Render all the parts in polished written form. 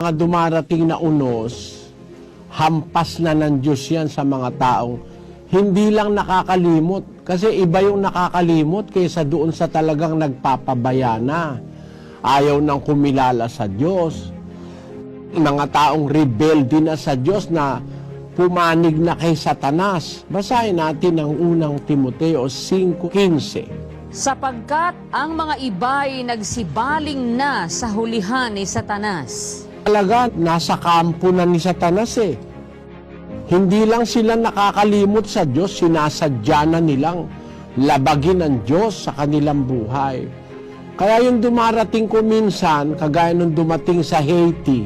Mga dumarating na unos, hampas na ng Diyos yan sa mga taong hindi lang nakakalimot. Kasi iba yung nakakalimot kaysa doon sa talagang nagpapabayana. Ayaw nang kumilala sa Diyos. Mga taong rebelde na sa Diyos na pumanig na kay Satanas. Basahin natin ang unang Timoteo 5:15. Sapagkat ang mga iba'y nagsibaling na sa hulihan ni Satanas. Talaga, nasa kampo na ni Satanas eh. Hindi lang sila nakakalimot sa Diyos, sinasadya na nilang labagin ang Diyos sa kanilang buhay. Kaya yung dumarating ko minsan, kagaya nung dumating sa Haiti,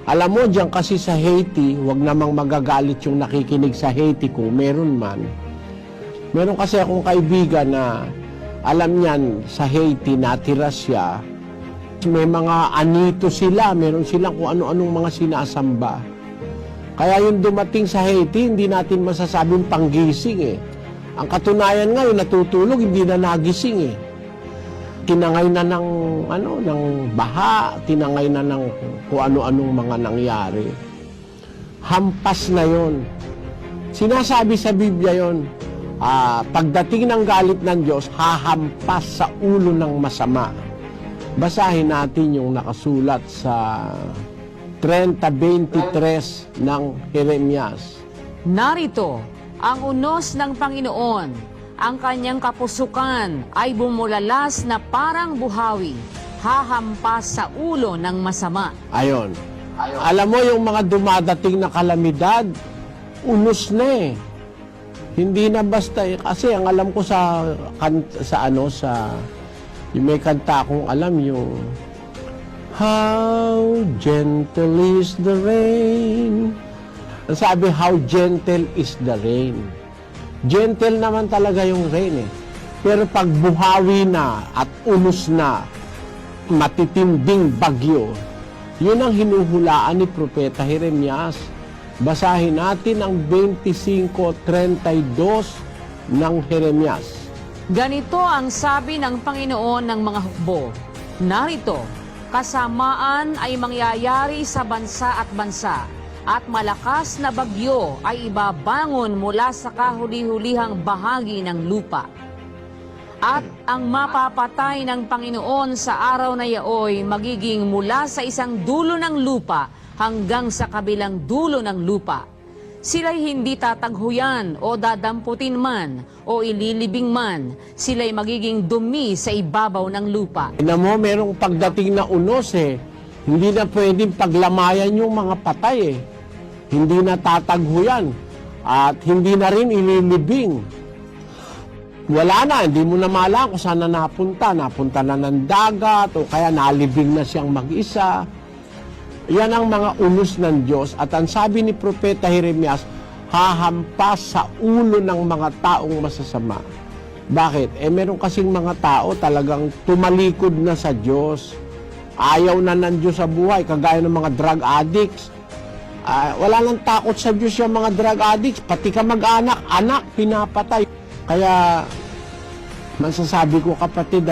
alam mo, diyan kasi sa Haiti, wag namang magagalit yung nakikinig sa Haiti kung meron man. Meron kasi akong kaibigan na alam niyan, sa Haiti, natira siya. May mga anito sila, meron silang kung ano-anong mga sinasamba. Kaya yung dumating sa Haiti, hindi natin masasabing panggising eh. Ang katunayan ngayon, natutulog, hindi na nagising eh. Tinangay na ng, ng baha, tinangay na ng kung ano-anong mga nangyari. Hampas na yon. Sinasabi sa Biblia yon, pagdating ng galit ng Diyos, hahampas sa ulo ng masama. Basahin natin yung nakasulat sa 30:23 ng Jeremias. Narito, ang unos ng Panginoon, ang kanyang kapusukan ay bumulalas na parang buhawi, hahampas sa ulo ng masama. Ayon. Alam mo yung mga dumadating na kalamidad, unos na eh. Hindi na basta eh. Kasi ang alam ko yung may kanta akong alam yung How gentle is the rain. Ang sabi, how gentle is the rain. Gentle naman talaga yung rain eh. Pero pag buhawi na at unos na, matitinding bagyo, yun ang hinuhulaan ni Propeta Jeremias. Basahin natin ang 25:32 ng Jeremias. Ganito ang sabi ng Panginoon ng mga hukbo. Narito, kasamaan ay mangyayari sa bansa at malakas na bagyo ay ibabangon mula sa kahuli-hulihang bahagi ng lupa. At ang mapapatay ng Panginoon sa araw na yaoy magiging mula sa isang dulo ng lupa hanggang sa kabilang dulo ng lupa. Sila'y hindi tataghuyan o dadamputin man o ililibing man. Sila'y magiging dumi sa ibabaw ng lupa. Tignan mo, merong pagdating na unos eh. Hindi na pwedeng paglamayan yung mga patay eh. Hindi na tataghuyan at hindi na rin ililibing. Wala na, hindi mo na malaman kung saan na napunta. Napunta na ng dagat o kaya nalibing na siyang mag-isa. Yan ang mga unos ng Diyos at ang sabi ni Propeta Jeremias, hahampas sa ulo ng mga taong masasama. Bakit? Meron kasing mga tao talagang tumalikod na sa Diyos. Ayaw na ng Diyos sa buhay, kagaya ng mga drug addicts. Wala nang takot sa Diyos yung mga drug addicts, pati ka mag-anak, anak, pinapatay. Kaya, masasabi ko kapatid,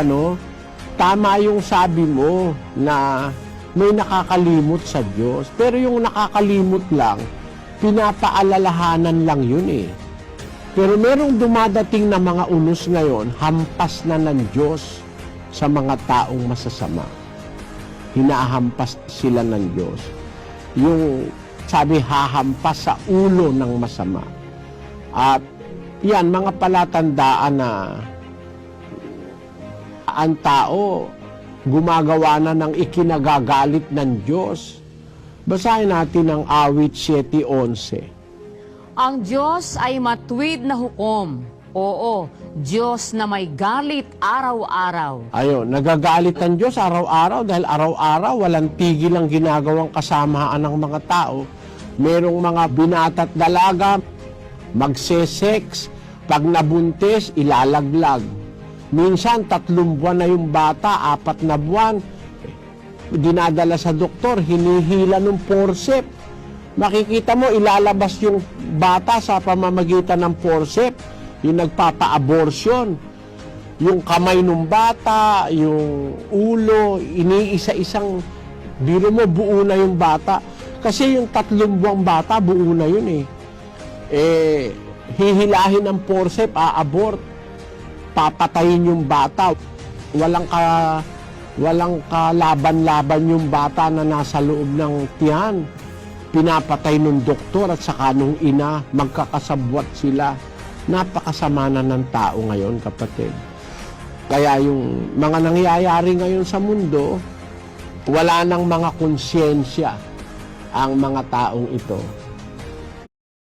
tama yung sabi mo na may nakakalimot sa Diyos. Pero yung nakakalimot lang, pinapaalalahanan lang yun eh. Pero merong dumadating na mga unos ngayon, hampas na ng Diyos sa mga taong masasama. Hinahampas sila ng Diyos. Yung sabi, hahampas sa ulo ng masama. At yan, mga palatandaan na ang tao gumagawa na ng ikinagagalit ng Diyos. Basahin natin ang awit 7:11. Ang Diyos ay matuwid na hukom. Oo, Diyos na may galit araw-araw. Ayun, nagagalit ang Diyos araw-araw dahil araw-araw walang tigil ang ginagawang kasamaan ng mga tao. Merong mga binata't dalaga, magse-sex, pag nabuntis, ilalaglag. Minsan, 3 buwan na yung bata, 4 na buwan, dinadala sa doktor, hinihila ng forceps. Makikita mo, ilalabas yung bata sa pamamagitan ng forceps, yung nagpapa-abortion. Yung kamay ng bata, yung ulo, iniisa-isang Biro mo, buo na yung bata. Kasi yung 3 buwang bata, buo na yun eh. Hihilahin ng forceps, aabort. Papatayin yung bata. Walang kalaban-laban yung bata na nasa loob ng tiyan. Pinapatay ng doktor at saka nung ina, magkakasabwat sila. Napakasama na ng tao ngayon, kapatid. Kaya yung mga nangyayari ngayon sa mundo, wala nang mga konsyensya ang mga taong ito.